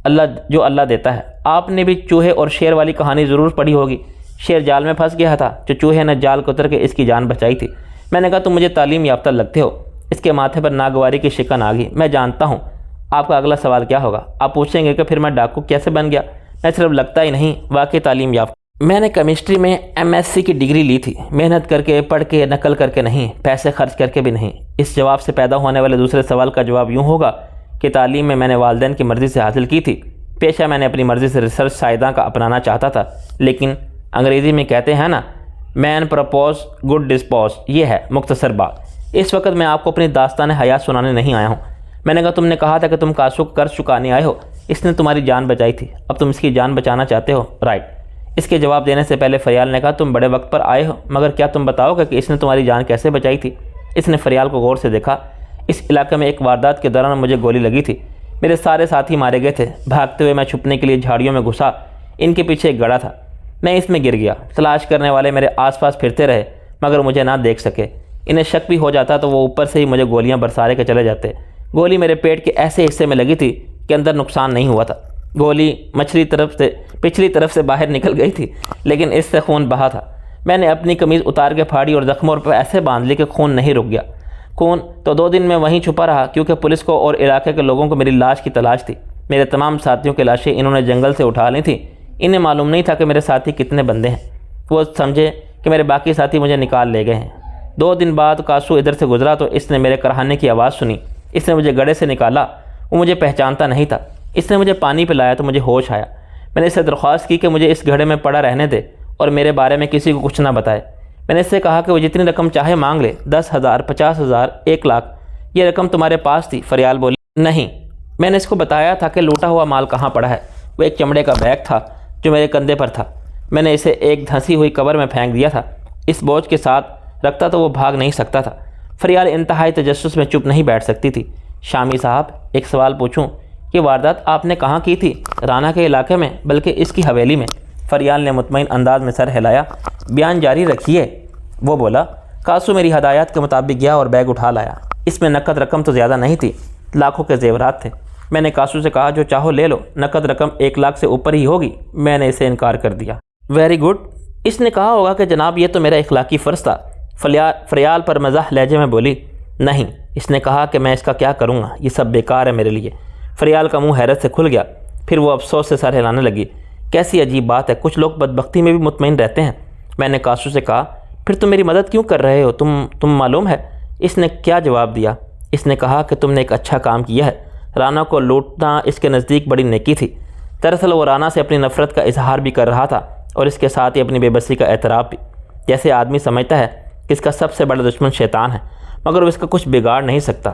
اللہ دیتا ہے۔ آپ نے بھی چوہے اور شیر والی کہانی ضرور پڑھی ہوگی۔ شیر جال میں پھنس گیا تھا جو چوہے نے جال کو اتر کے اس کی جان بچائی تھی۔ میں نے کہا تم مجھے تعلیم یافتہ لگتے ہو۔ اس کے ماتھے پر ناگواری کی شکن آ گئی۔ میں جانتا ہوں آپ کا اگلا سوال کیا ہوگا۔ آپ پوچھیں گے کہ پھر میں ڈاکو کیسے بن گیا۔ میں صرف لگتا ہی نہیں، واقعی تعلیم یافتہ۔ میں نے کیمسٹری میں MSc کی ڈگری لی تھی، محنت کر کے، پڑھ کے، نقل کر کے نہیں، پیسے خرچ کر کے بھی نہیں۔ اس جواب سے پیدا ہونے والے دوسرے سوال کا جواب یوں ہوگا کہ تعلیم میں نے والدین کی مرضی سے حاصل کی تھی۔ پیشہ میں نے اپنی مرضی سے ریسرچ سائنس کا اپنانا چاہتا تھا، لیکن انگریزی میں کہتے ہیں نا، مین پرپوز گڈ ڈسپوز، یہ ہے مختصر بات۔ اس وقت میں آپ کو اپنی داستان حیات سنانے نہیں آیا ہوں۔ میں نے کہا تم نے کہا تھا کہ تم کاسو کو قرض چکانے آئے ہو، اس نے تمہاری جان بچائی تھی، اب تم اس کی جان بچانا چاہتے ہو، رائٹ۔ اس کے جواب دینے سے پہلے فریال نے کہا تم بڑے وقت پر آئے ہو، مگر کیا تم بتاؤ گے کہ اس نے تمہاری جان کیسے بچائی تھی؟ اس نے فریال کو غور سے دیکھا۔ اس علاقے میں ایک واردات کے دوران مجھے گولی لگی تھی، میرے سارے ساتھی مارے گئے تھے۔ بھاگتے ہوئے میں چھپنے کے لیے جھاڑیوں میں گھسا، ان کے پیچھے ایک گڑھا تھا، میں اس میں گر گیا۔ تلاش کرنے والے میرے آس پاس پھرتے رہے مگر مجھے نہ دیکھ سکے۔ انہیں شک بھی ہو جاتا تو وہ اوپر سے ہی مجھے گولیاں برسارے کے چلے جاتے۔ گولی میرے پیٹ کے ایسے حصے میں لگی تھی کہ اندر نقصان نہیں ہوا تھا۔ گولی پچھلی طرف سے باہر نکل گئی تھی، لیکن اس سے خون بہا تھا۔ میں نے اپنی قمیض اتار کے پھاڑی اور زخموں پر ایسے باندھ لی کہ خون نہیں رک گیا۔ خون تو 2 دن میں وہیں چھپا رہا، کیونکہ پولیس کو اور علاقے کے لوگوں کو میری لاش کی تلاش تھی۔ میرے تمام ساتھیوں کی لاشیں انہوں نے جنگل سے اٹھا لی تھیں۔ انہیں معلوم نہیں تھا کہ میرے ساتھی کتنے بندے ہیں۔ وہ سمجھے کہ میرے باقی ساتھی مجھے نکال لے گئے ہیں۔ 2 دن بعد کاسو ادھر سے گزرا تو اس نے میرے کرہانے کی آواز سنی۔ اس نے مجھے گڑھے سے نکالا۔ وہ مجھے پہچانتا نہیں تھا۔ اس نے مجھے پانی پلایا تو مجھے ہوش آیا۔ میں نے اس سے درخواست کی کہ مجھے اس گڑھے میں پڑا رہنے دے اور میرے بارے میں کسی کو کچھ نہ بتائے۔ میں نے اس سے کہا کہ وہ جتنی رقم چاہے مانگ لے، 10,000، 50,000، 1 لاکھ۔ یہ رقم تمہارے پاس تھی؟ فریال بولی۔ نہیں، میں نے اس کو بتایا تھا کہ لوٹا ہوا مال کہاں پڑا ہے۔ وہ ایک چمڑے کا بیگ تھا جو میرے کندھے پر تھا۔ میں نے اسے ایک دھنسی ہوئی قبر میں پھینک دیا تھا۔ اس بوجھ کے ساتھ رکھتا تو وہ بھاگ نہیں سکتا تھا۔ فریال انتہائی تجسس میں چپ نہیں بیٹھ سکتی تھی۔ شامی صاحب، ایک سوال پوچھوں؟ یہ واردات آپ نے کہاں کی تھی؟ رانا کے علاقے میں، بلکہ اس کی حویلی میں۔ فریال نے مطمئن انداز میں سر ہلایا۔ بیان جاری رکھیے، وہ بولا۔ کاسو میری ہدایات کے مطابق گیا اور بیگ اٹھا لایا۔ اس میں نقد رقم تو زیادہ نہیں تھی، لاکھوں کے زیورات تھے۔ میں نے کاسو سے کہا جو چاہو لے لو، نقد رقم 1 لاکھ سے اوپر ہی ہوگی۔ میں نے اسے انکار کر دیا۔ Very good. اس نے کہا ہوگا کہ جناب یہ تو میرا اخلاقی فرض تھا۔ فریال پر مزاح لہجے میں بولی۔ نہیں، اس نے کہا کہ میں اس کا کیا کروں گا، یہ سب بیکار ہے میرے لیے۔ فریال کا منہ حیرت سے کھل گیا، پھر وہ افسوس سے سر ہلانے لگی۔ کیسی عجیب بات ہے، کچھ لوگ بدبختی میں بھی مطمئن رہتے ہیں۔ میں نے کاسو سے کہا پھر تم میری مدد کیوں کر رہے ہو، تم معلوم ہے؟ اس نے کیا جواب دیا؟ اس نے کہا کہ تم نے ایک اچھا کام کیا ہے۔ رانا کو لوٹنا اس کے نزدیک بڑی نیکی تھی۔ دراصل وہ رانا سے اپنی نفرت کا اظہار بھی کر رہا تھا اور اس کے ساتھ ہی اپنی بے بسی کا اعتراف بھی۔ جیسے آدمی سمجھتا ہے کہ اس کا سب سے بڑا دشمن شیطان ہے، مگر وہ اس کا کچھ بگاڑ نہیں سکتا۔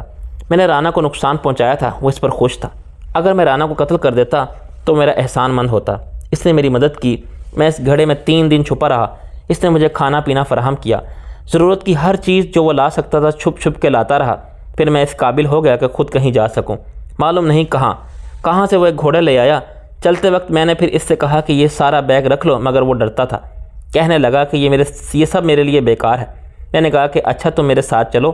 میں نے رانا کو نقصان پہنچایا تھا، وہ اس پر خوش تھا۔ اگر میں رانا کو قتل کر دیتا تو میرا احسان مند ہوتا۔ اس نے میری مدد کی۔ میں اس گھڑے میں 3 دن چھپا رہا۔ اس نے مجھے کھانا پینا فراہم کیا۔ ضرورت کی ہر چیز جو وہ لا سکتا تھا چھپ چھپ کے لاتا رہا۔ پھر میں اس قابل ہو گیا کہ خود کہیں جا سکوں۔ معلوم نہیں کہاں سے وہ ایک گھوڑا لے آیا۔ چلتے وقت میں نے پھر اس سے کہا کہ یہ سارا بیگ رکھ لو، مگر وہ ڈرتا تھا۔ کہنے لگا کہ یہ سب میرے لیے بیکار ہے۔ میں نے کہا کہ اچھا تم میرے ساتھ چلو۔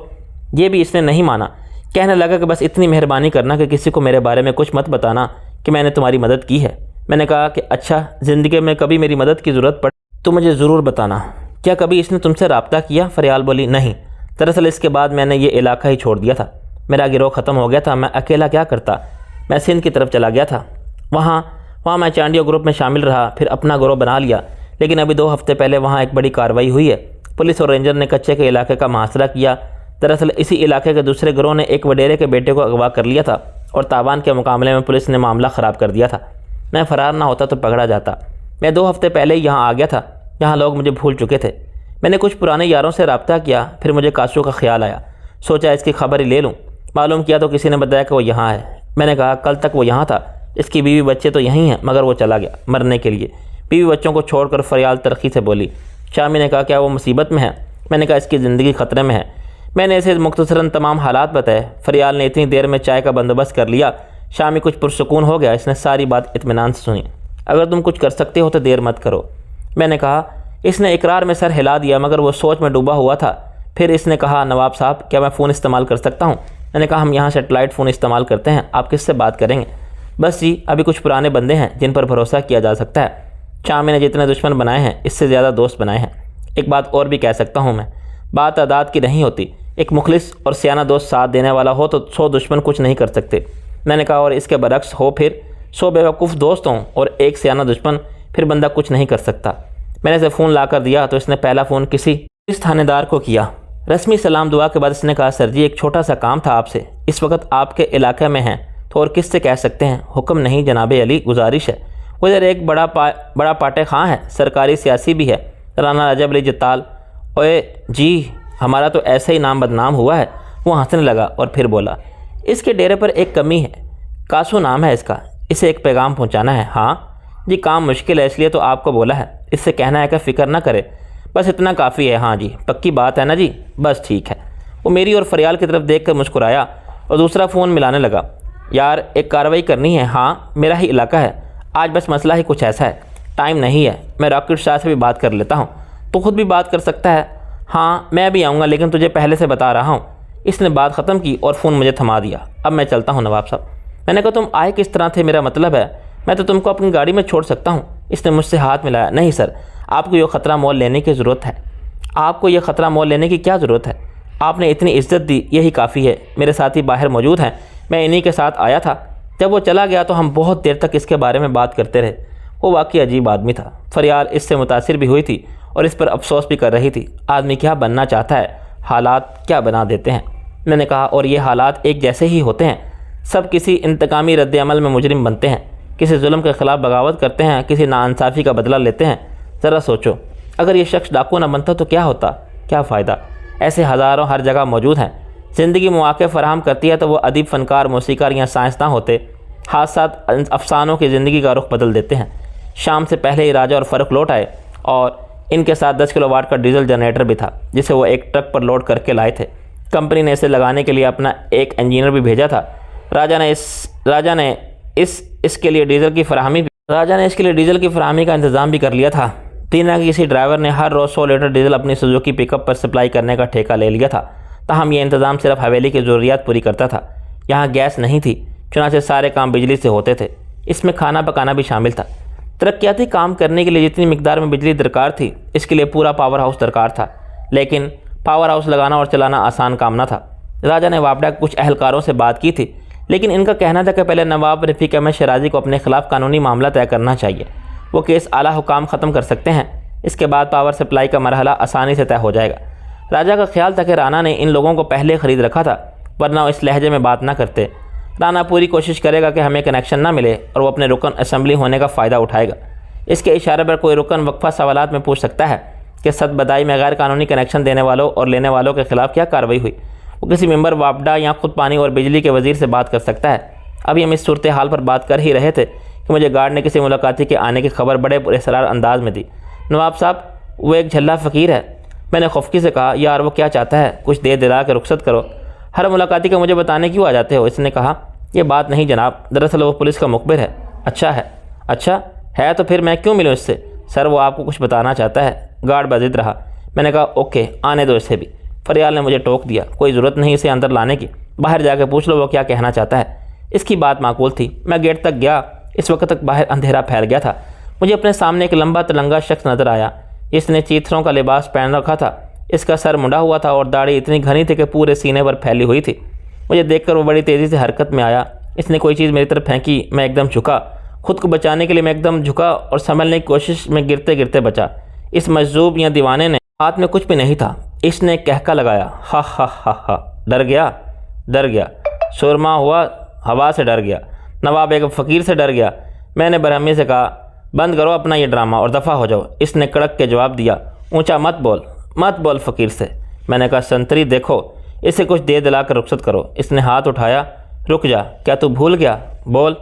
یہ بھی اس نے نہیں مانا۔ کہنے لگا کہ بس اتنی مہربانی کرنا کہ کسی کو میرے بارے میں کچھ مت بتانا کہ میں نے تمہاری مدد کی ہے۔ میں نے کہا کہ اچھا، زندگی میں کبھی میری مدد کی ضرورت پڑے تو مجھے ضرور بتانا۔ کیا کبھی اس نے تم سے رابطہ کیا؟ فریال بولی۔ نہیں، دراصل اس کے بعد میں نے یہ علاقہ ہی چھوڑ دیا تھا۔ میرا گروہ ختم ہو گیا تھا، میں اکیلا کیا کرتا۔ میں سندھ کی طرف چلا گیا تھا۔ وہاں میں چانڈیو گروپ میں شامل رہا، پھر اپنا گروہ بنا لیا۔ لیکن ابھی 2 ہفتے پہلے وہاں ایک بڑی کارروائی ہوئی ہے۔ پولیس اور رینجر نے کچے کے علاقے کا محاصرہ کیا۔ دراصل اسی علاقے کے دوسرے گروہ نے ایک وڈیرے کے بیٹے کو اغوا کر لیا تھا اور تاوان کے مقابلے میں پولیس نے معاملہ خراب کر دیا تھا۔ میں فرار نہ ہوتا تو پکڑا جاتا۔ میں 2 ہفتے پہلے ہی یہاں آ گیا تھا۔ یہاں لوگ مجھے بھول چکے تھے۔ میں نے کچھ پرانے یاروں سے رابطہ کیا، پھر مجھے کاسو کا خیال آیا۔ سوچا اس کی خبر ہی لے لوں۔ معلوم کیا تو کسی نے بتایا کہ وہ یہاں ہے۔ میں نے کہا کل تک وہ یہاں تھا، اس کی بیوی بچے تو یہیں ہیں، مگر وہ چلا گیا مرنے کے لیے۔ بیوی بچوں کو چھوڑ کر فریال ترقی سے بولی۔ شامی نے کہا کیا وہ مصیبت میں ہے؟ میں نے کہا اس کی زندگی خطرے میں ہے۔ میں نے اسے مختصراً تمام حالات بتائے۔ فریال نے اتنی دیر میں چائے کا بندوبست کر لیا۔ شامی کچھ پرسکون ہو گیا۔ اس نے ساری بات اطمینان سے سنی۔ اگر تم کچھ کر سکتے ہو تو دیر مت کرو۔ میں نے کہا۔ اس نے اقرار میں سر ہلا دیا، مگر وہ سوچ میں ڈوبا ہوا تھا۔ پھر اس نے کہا نواب صاحب، کیا میں فون استعمال کر سکتا ہوں؟ میں نے کہا ہم یہاں سیٹلائٹ فون استعمال کرتے ہیں، آپ کس سے بات کریں گے؟ بس جی ابھی کچھ پرانے بندے ہیں جن پر بھروسہ کیا جا سکتا ہے۔ شامی نے جتنے دشمن بنائے ہیں اس سے زیادہ دوست بنائے ہیں۔ ایک بات اور بھی کہہ سکتا ہوں میں، بات تعداد کی نہیں ہوتی، ایک مخلص اور سیانہ دوست ساتھ دینے والا ہو تو 100 دشمن کچھ نہیں کر سکتے۔ میں نے کہا اور اس کے برعکس ہو پھر 100 بیوقوف دوست ہوں اور ایک سیانہ دشمن، پھر بندہ کچھ نہیں کر سکتا۔ میں نے اسے فون لا کر دیا تو اس نے پہلا فون کسی پولیس تھانے دار کو کیا۔ رسمی سلام دعا کے بعد اس نے کہا سر جی ایک چھوٹا سا کام تھا آپ سے، اس وقت آپ کے علاقے میں ہیں تو اور کس سے کہہ سکتے ہیں؟ حکم نہیں جناب علی، گزارش ہے۔ وہ ادھر ایک بڑا پاٹے خاں ہے، سرکاری سیاسی بھی ہے، رانا رجب علی جتال۔ اوے جی ہمارا تو ایسا ہی نام بدنام ہوا ہے۔ وہ ہنسنے لگا اور پھر بولا اس کے ڈیرے پر ایک کمی ہے، کاسو نام ہے اس کا، اسے ایک پیغام پہنچانا ہے۔ ہاں جی کام مشکل ہے اس لیے تو آپ کو بولا ہے، اس سے کہنا ہے کہ فکر نہ کرے، بس اتنا کافی ہے۔ ہاں جی پکی بات ہے نا جی، بس ٹھیک ہے۔ وہ میری اور فریال کی طرف دیکھ کر مسکرایا اور دوسرا فون ملانے لگا۔ یار ایک کارروائی کرنی ہے، ہاں میرا ہی علاقہ ہے، آج بس مسئلہ ہی کچھ ایسا ہے، ٹائم نہیں ہے، میں راکٹ شاہ سے بھی بات کر لیتا ہوں، تو خود بھی بات کر سکتا ہے۔ ہاں میں بھی آؤں گا لیکن تجھے پہلے سے بتا رہا ہوں۔ اس نے بات ختم کی اور فون مجھے تھما دیا۔ اب میں چلتا ہوں نواب صاحب۔ میں نے کہا تم آئے کس طرح تھے؟ میرا مطلب ہے میں تو تم کو اپنی گاڑی میں چھوڑ سکتا ہوں۔ اس نے مجھ سے ہاتھ ملایا۔ نہیں سر، آپ کو یہ خطرہ مول لینے کی ضرورت ہے۔ آپ کو یہ خطرہ مول لینے کی کیا ضرورت ہے؟ آپ نے اتنی عزت دی، یہی کافی ہے۔ میرے ساتھی باہر موجود ہیں، میں انہی کے ساتھ آیا تھا۔ جب وہ چلا گیا تو ہم بہت دیر تک اس کے بارے میں بات کرتے رہے۔ وہ واقعی عجیب آدمی تھا۔ فریال اس سے متاثر بھی ہوئی تھی اور اس پر افسوس بھی کر رہی تھی۔ آدمی کیا بننا چاہتا ہے، حالات کیا بنا دیتے ہیں۔ میں نے کہا اور یہ حالات ایک جیسے ہی ہوتے ہیں، سب کسی انتقامی رد عمل میں مجرم بنتے ہیں، کسی ظلم کے خلاف بغاوت کرتے ہیں، کسی ناانصافی کا بدلہ لیتے ہیں۔ ذرا سوچو اگر یہ شخص ڈاکو نہ بنتا تو کیا ہوتا؟ کیا فائدہ؟ ایسے ہزاروں ہر جگہ موجود ہیں۔ زندگی مواقع فراہم کرتی ہے تو وہ ادیب، فنکار، موسیقار یا سائنسداں ہوتے۔ حادثات افسانوں کی زندگی کا رخ بدل دیتے ہیں۔ شام سے پہلے ہی راجہ اور فرق لوٹ آئے اور ان کے ساتھ 10 کلو واٹ کا ڈیزل جنریٹر بھی تھا جسے وہ ایک ٹرک پر لوڈ کر کے لائے تھے۔ کمپنی نے اسے لگانے کے لیے اپنا ایک انجینئر بھی بھیجا تھا۔ راجہ نے اس کے لیے ڈیزل کی فراہمی کا انتظام بھی کر لیا تھا۔ دینا کے کسی ڈرائیور نے ہر روز 100 لیٹر ڈیزل اپنی سوزوکی پک اپ پر سپلائی کرنے کا ٹھیکہ لے لیا تھا۔ تاہم یہ انتظام صرف حویلی کی ضروریات پوری کرتا تھا۔ یہاں گیس نہیں تھی، چنانچہ سارے کام بجلی سے ہوتے تھے۔ اس میں کھانا پکانا بھی شامل تھا۔ ترقیاتی کام کرنے کے لیے جتنی مقدار میں بجلی درکار تھی اس کے لیے پورا پاور ہاؤس درکار تھا، لیکن پاور ہاؤس لگانا اور چلانا آسان کام نہ تھا۔ راجہ نے واپڈا کے کچھ اہلکاروں سے بات کی تھی، لیکن ان کا کہنا تھا کہ پہلے نواب رفیق احمد شیرازی کو اپنے خلاف قانونی معاملہ طے کرنا چاہیے۔ وہ کیس اعلیٰ حکام ختم کر سکتے ہیں، اس کے بعد پاور سپلائی کا مرحلہ آسانی سے طے ہو جائے گا۔ راجہ کا خیال تھا کہ رانا نے ان لوگوں کو پہلے خرید رکھا تھا ورنہ وہ اس لہجے میں بات نہ کرتے۔ رانا پوری کوشش کرے گا کہ ہمیں کنیکشن نہ ملے اور وہ اپنے رکن اسمبلی ہونے کا فائدہ اٹھائے گا۔ اس کے اشارے پر کوئی رکن وقفہ سوالات میں پوچھ سکتا ہے کہ صد بدائی میں غیر قانونی کنیکشن دینے والوں اور لینے والوں کے خلاف کیا کارروائی ہوئی۔ وہ کسی ممبر، واپڈا یا خود پانی اور بجلی کے وزیر سے بات کر سکتا ہے۔ ابھی ہم اس صورتحال پر بات کر ہی رہے تھے کہ مجھے گارڈ نے کسی ملاقاتی کے آنے کی خبر بڑے پراسرار انداز میں دی۔ نواب صاحب وہ ایک جھلا فقیر ہے۔ میں نے خفکی سے کہا یار وہ کیا چاہتا ہے، کچھ دے دلا کے رخصت کرو، ہر ملاقاتی کا مجھے بتانے کیوں آ جاتے ہو؟ اس نے کہا یہ بات نہیں جناب، دراصل وہ پولیس کا مخبر ہے۔ اچھا ہے تو پھر میں کیوں ملوں اس سے؟ سر وہ آپ کو کچھ بتانا چاہتا ہے۔ گارڈ بضد رہا۔ میں نے کہا اوکے آنے دو اسے بھی۔ فریال نے مجھے ٹوک دیا، کوئی ضرورت نہیں اسے اندر لانے کی، باہر جا کے پوچھ لو وہ کیا کہنا چاہتا ہے۔ اس کی بات معقول تھی۔ میں گیٹ تک گیا، اس وقت تک باہر اندھیرا پھیل گیا تھا۔ مجھے اپنے سامنے ایک لمبا تلنگا شخص نظر آیا۔ اس نے چیتھروں کا لباس پہن رکھا تھا، اس کا سر منڈا ہوا تھا اور داڑھی اتنی گھنی تھی کہ پورے سینے پر پھیلی ہوئی تھی۔ مجھے دیکھ کر وہ بڑی تیزی سے حرکت میں آیا۔ اس نے کوئی چیز میری طرف پھینکی، میں ایک دم جھکا، خود کو بچانے کے لیے میں ایک دم جھکا اور سنبھلنے کی کوشش میں گرتے گرتے بچا۔ اس مجذوب یا دیوانے نے ہاتھ میں کچھ بھی نہیں تھا۔ اس نے کہکا لگایا، ہا ہا ہا ہا، ڈر گیا، سرما ہوا، ہوا سے ڈر گیا، نواب ایک فقیر سے ڈر گیا۔ میں نے برہمی سے کہا بند کرو اپنا یہ ڈرامہ اور دفع ہو جاؤ۔ اس نے کڑک کے جواب دیا، اونچا مت بول فقیر سے۔ میں نے کہا سنتری دیکھو، اسے کچھ دے دلا کر رخصت کرو۔ اس نے ہاتھ اٹھایا، رک جا، کیا تو بھول گیا؟ بول۔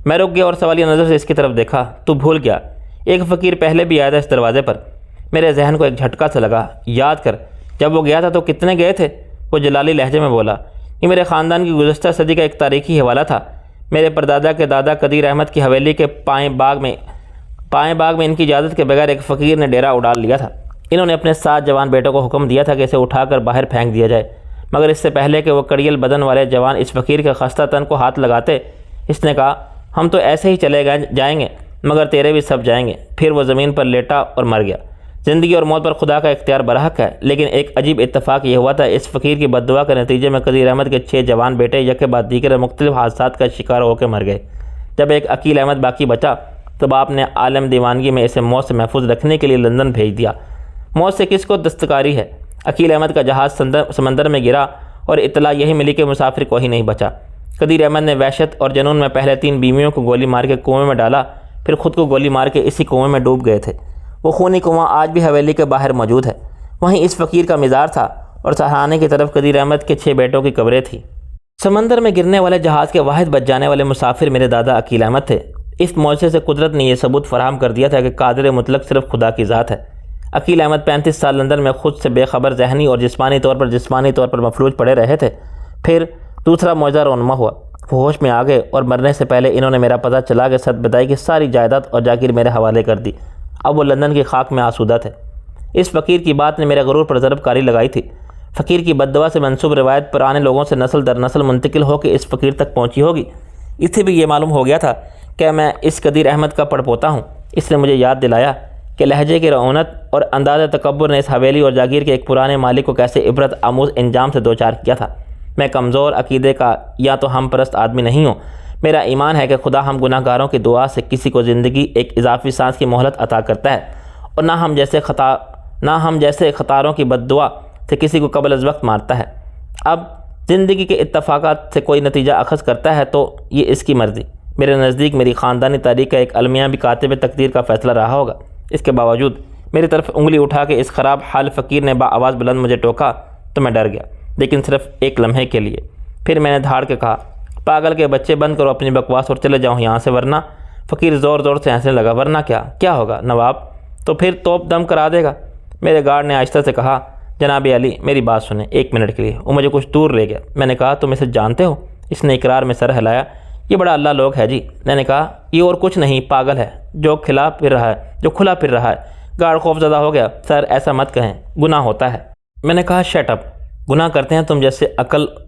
میں رک گیا اور سوالیہ نظر سے اس کی طرف دیکھا۔ تو بھول گیا، ایک فقیر پہلے بھی آیا تھا اس دروازے پر۔ میرے ذہن کو ایک جھٹکا سے لگا، یاد کر جب وہ گیا تھا تو کتنے گئے تھے؟ وہ جلالی لہجے میں بولا، یہ میرے خاندان کی گزشتہ صدی کا ایک تاریخی حوالہ تھا۔ میرے پردادا کے دادا قدیر احمد کی حویلی کے پائیں باغ میں ان کی اجازت کے بغیر ایک فقیر نے ڈیرا اڈال لیا تھا۔ انہوں نے اپنے 7 جوان بیٹوں کو حکم دیا تھا کہ اسے اٹھا کر باہر پھینک دیا جائے، مگر اس سے پہلے کہ وہ کڑیل بدن والے جوان اس فقیر کے خستہ تن کو ہاتھ لگاتے، اس نے کہا ہم تو ایسے ہی چلے جائیں گے مگر تیرے بھی سب جائیں گے۔ پھر وہ زمین پر لیٹا اور مر گیا۔ زندگی اور موت پر خدا کا اختیار برحق ہے، لیکن ایک عجیب اتفاق یہ ہوا تھا، اس فقیر کی بد دعا کے نتیجے میں قدیر احمد کے 6 جوان بیٹے یکے بعد دیگر مختلف حادثات کا شکار ہو کے مر گئے۔ جب ایک عقیل احمد باقی بچا تو باپ نے عالم دیوانگی میں اسے موت سے محفوظ رکھنے کے لیے لندن بھیج دیا۔ موت سے کس کو دستکاری ہے؟ عقیل احمد کا جہاز سمندر میں گرا اور اطلاع یہی ملی کہ مسافر کوئی نہیں بچا۔ قدیر احمد نے وحشت اور جنون میں پہلے 3 بیویوں کو گولی مار کے کنویں میں ڈالا، پھر خود کو گولی مار کے اسی کنویں میں ڈوب گئے تھے۔ وہ خونی کنواں آج بھی حویلی کے باہر موجود ہے۔ وہیں اس فقیر کا مزار تھا اور سہرانے کی طرف قدیر احمد کے 6 بیٹوں کی قبریں تھیں۔ سمندر میں گرنے والے جہاز کے واحد بچ جانے والے مسافر میرے دادا عقیل احمد تھے۔ اس معجزے سے قدرت نے یہ ثبوت فراہم کر دیا تھا کہ قادر مطلق صرف خدا کی ذات ہے۔ عقیل احمد 35 سال لندن میں خود سے بے خبر، ذہنی اور جسمانی طور پر مفلوج پڑے رہے تھے۔ پھر دوسرا معجزہ رونما ہوا۔ وہ ہوش میں آ گئے اور مرنے سے پہلے انہوں نے میرا پتہ چلا کے صد بدائی کی ساری جائیداد اور جاگیر میرے حوالے کر دی۔ اب وہ لندن کی خاک میں آسودہ تھے۔ اس فقیر کی بات نے میرے غرور پر ضرب کاری لگائی تھی۔ فقیر کی بد دعا سے منسوب روایت پرانے لوگوں سے نسل در نسل منتقل ہو کے اس فقیر تک پہنچی ہوگی۔ اس سے بھی یہ معلوم ہو گیا تھا کہ میں اس قدیر احمد کا پڑپوتا ہوں۔ اس نے مجھے یاد دلایا کہ لہجے کی رعونت اور انداز تکبر نے اس حویلی اور جاگیر کے ایک پرانے مالک کو کیسے عبرت آموز انجام سے دوچار کیا تھا۔ میں کمزور عقیدے کا یا تو ہم پرست آدمی نہیں ہوں۔ میرا ایمان ہے کہ خدا ہم گناہ گاروں کی دعا سے کسی کو زندگی ایک اضافی سانس کی مہلت عطا کرتا ہے، اور نہ ہم جیسے خطاروں کی بد دعا سے کسی کو قبل از وقت مارتا ہے۔ اب زندگی کے اتفاقات سے کوئی نتیجہ اخذ کرتا ہے تو یہ اس کی مرضی۔ میرے نزدیک میری خاندانی تاریخ کا ایک المیہ بھی کاتب تقدیر کا فیصلہ رہا ہوگا۔ اس کے باوجود میری طرف انگلی اٹھا کے اس خراب حال فقیر نے آواز بلند مجھے ٹوکا تو میں ڈر گیا، لیکن صرف ایک لمحے کے لیے۔ پھر میں نے دھاڑ کے کہا، پاگل کے بچے، بند کرو اپنی بکواس اور چلے جاؤ یہاں سے، ورنہ… فقیر زور زور سے ہنسنے لگا۔ ورنہ کیا ہوگا نواب؟ تو پھر توپ دم کرا دے گا۔ میرے گارڈ نے آہستہ سے کہا، جناب علی میری بات سنیں 1 منٹ کے لیے۔ وہ مجھے کچھ دور لے گیا۔ میں نے کہا، تم اسے جانتے ہو؟ اس نے اقرار میں سر ہلایا۔ یہ بڑا اللہ لوگ ہے جی۔ میں نے کہا، یہ اور کچھ نہیں، پاگل ہے جو کھلا پھر رہا ہے۔ گارڈ خوف زدہ ہو گیا۔ سر ایسا مت کہیں، گناہ ہوتا ہے۔ میں نے کہا، شٹ اپ، گناہ کرتے ہیں تم جیسے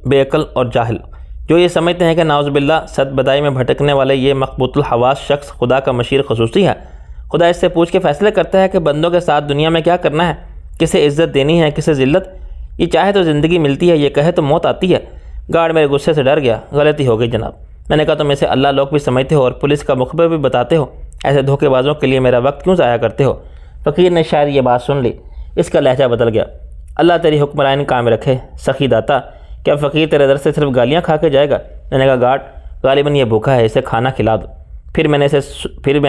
بے عقل اور جاہل، جو یہ سمجھتے ہیں کہ نعوذ باللہ صد بدائی میں بھٹکنے والے یہ مقبوط الحواس شخص خدا کا مشیر خصوصی ہے۔ خدا اس سے پوچھ کے فیصلے کرتا ہے کہ بندوں کے ساتھ دنیا میں کیا کرنا ہے، کسے عزت دینی ہے، کسے ذلت۔ یہ چاہے تو زندگی ملتی ہے، یہ کہے تو موت آتی ہے۔ گارڈ میرے غصے سے ڈر گیا۔ غلطی ہو گئی جناب۔ میں نے کہا، تم اسے اللہ لوگ بھی سمجھتے ہو اور پولیس کا مخبر بھی بتاتے ہو، ایسے دھوکے بازوں کے لیے میرا وقت کیوں ضائع کرتے ہو؟ فقیر نے شاید یہ بات سن لی۔ اس کا لہجہ بدل گیا۔ اللہ تیری حکمرانی قائم رکھے سخی داتا، کیا فقیر تیرے در سے صرف گالیاں کھا کے جائے گا؟ میں نے کہا، گارڈ غالباً یہ بھوکا ہے، اسے کھانا کھلا دو۔ پھر میں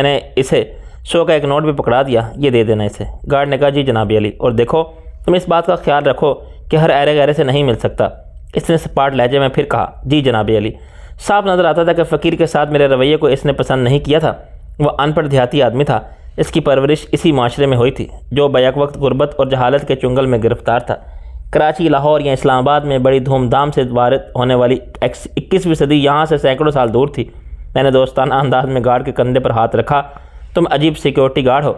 نے اسے 100 کا ایک نوٹ بھی پکڑا دیا، یہ دے دینا اسے۔ گارڈ نے کہا، جی جناب علی، اور دیکھو تم اس بات کا خیال رکھو کہ ہر ایرے غیرے سے نہیں مل سکتا۔ اس نے سپاٹ لہجے میں پھر کہا، جی جناب علی۔ صاف نظر آتا تھا کہ فقیر کے ساتھ میرے رویے کو اس نے پسند نہیں کیا تھا۔ وہ ان پڑھ دیہاتی آدمی تھا۔ اس کی پرورش اسی معاشرے میں ہوئی تھی جو بیک وقت غربت اور جہالت کے چنگل میں گرفتار تھا۔ کراچی، لاہور یا اسلام آباد میں بڑی دھوم دھام سے وارد ہونے والی 21ویں صدی یہاں سے سینکڑوں سال دور تھی۔ میں نے دوستانہ انداز میں گارڈ کے کندھے پر ہاتھ رکھا۔ تم عجیب سیکیورٹی گارڈ ہو،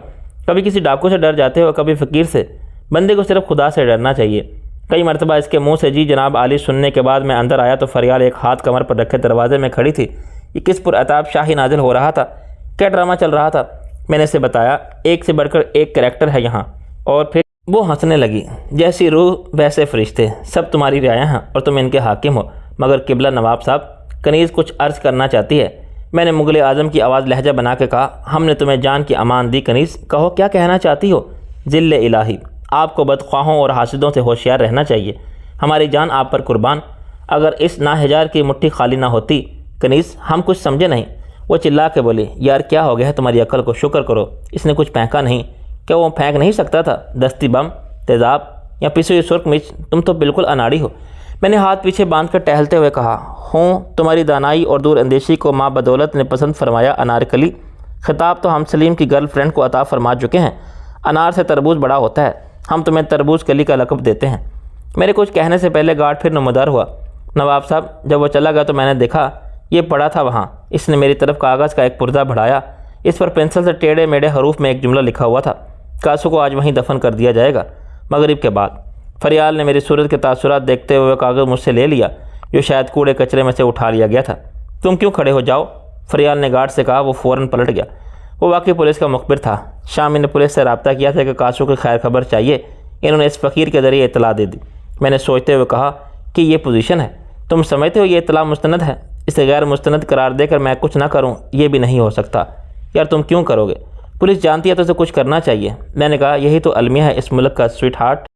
کبھی کسی ڈاکو سے ڈر جاتے ہو، کبھی فقیر سے۔ بندے کو صرف خدا سے ڈرنا چاہیے۔ کئی مرتبہ اس کے منہ سے جی جناب علی سننے کے بعد میں اندر آیا تو فریال ایک ہاتھ کمر پر رکھے دروازے میں کھڑی تھی۔ یہ کس پرعتاب شاہی نازل ہو رہا تھا؟ کیا ڈرامہ چل رہا تھا؟ میں نے اسے بتایا، ایک سے بڑھ کر ایک کریکٹر ہے یہاں۔ اور پھر وہ ہنسنے لگی۔ جیسی روح ویسے فرشتے، سب تمہاری رعایا ہیں اور تم ان کے حاکم ہو۔ مگر قبلہ نواب صاحب، کنیز کچھ عرض کرنا چاہتی ہے۔ میں نے مغل اعظم کی آواز لہجہ بنا کے کہا، ہم نے تمہیں جان کی امان دی کنیز، کہو کیا کہنا چاہتی ہو؟ ذل الہی، آپ کو بدخواہوں اور حاسدوں سے ہوشیار رہنا چاہیے۔ ہماری جان آپ پر قربان۔ اگر اس ناہجار کی مٹھی خالی نہ ہوتی کنیز، ہم کچھ سمجھے نہیں۔ وہ چلا کے بولی، یار کیا ہو گیا ہے تمہاری عقل کو؟ شکر کرو اس نے کچھ پھینکا نہیں۔ کیا وہ پھینک نہیں سکتا تھا؟ دستی بم، تیزاب یا پسی ہوئی سرخ مرچ؟ تم تو بالکل اناڑی ہو۔ میں نے ہاتھ پیچھے باندھ کر ٹہلتے ہوئے کہا، ہوں تمہاری دانائی اور دور اندیشی کو ماں بدولت نے پسند فرمایا انارکلی۔ خطاب تو ہم سلیم کی گرل فرینڈ کو عطا فرما چکے ہیں۔ انار سے تربوز بڑا ہوتا ہے، ہم تمہیں تربوز کلی کا لقب دیتے ہیں۔ میرے کچھ کہنے سے پہلے گارڈ پھر نمودار ہوا۔ نواب صاحب، جب وہ چلا گیا تو میں نے دیکھا یہ پڑا تھا وہاں۔ اس نے میری طرف کاغذ کا ایک پردہ بڑھایا۔ اس پر پنسل سے ٹیڑھے میڑھے حروف میں ایک جملہ لکھا ہوا تھا، کاسو کو آج وہیں دفن کر دیا جائے گا مغرب کے بعد۔ فریال نے میری صورت کے تاثرات دیکھتے ہوئے کاغذ مجھ سے لے لیا جو شاید کوڑے کچرے میں سے اٹھا لیا گیا تھا۔ تم کیوں کھڑے ہو؟ جاؤ، فریال نے گارڈ سے کہا۔ وہ فوراً پلٹ گیا۔ وہ واقعی پولیس کا مخبر تھا۔ شامی نے پولیس سے رابطہ کیا تھا کہ کاسو کی خیر خبر چاہیے۔ انہوں نے اس فقیر کے ذریعے اطلاع دے دی۔ میں نے سوچتے ہوئے کہا کہ یہ پوزیشن ہے، تم سمجھتے ہو یہ اطلاع مستند ہے؟ اسے غیر مستند قرار دے کر میں کچھ نہ کروں یہ بھی نہیں ہو سکتا۔ یار تم کیوں کرو گے؟ پولیس جانتی ہے تو اسے کچھ کرنا چاہیے۔ میں نے کہا یہی تو المیہ ہے اس ملک کا سویٹ ہارٹ۔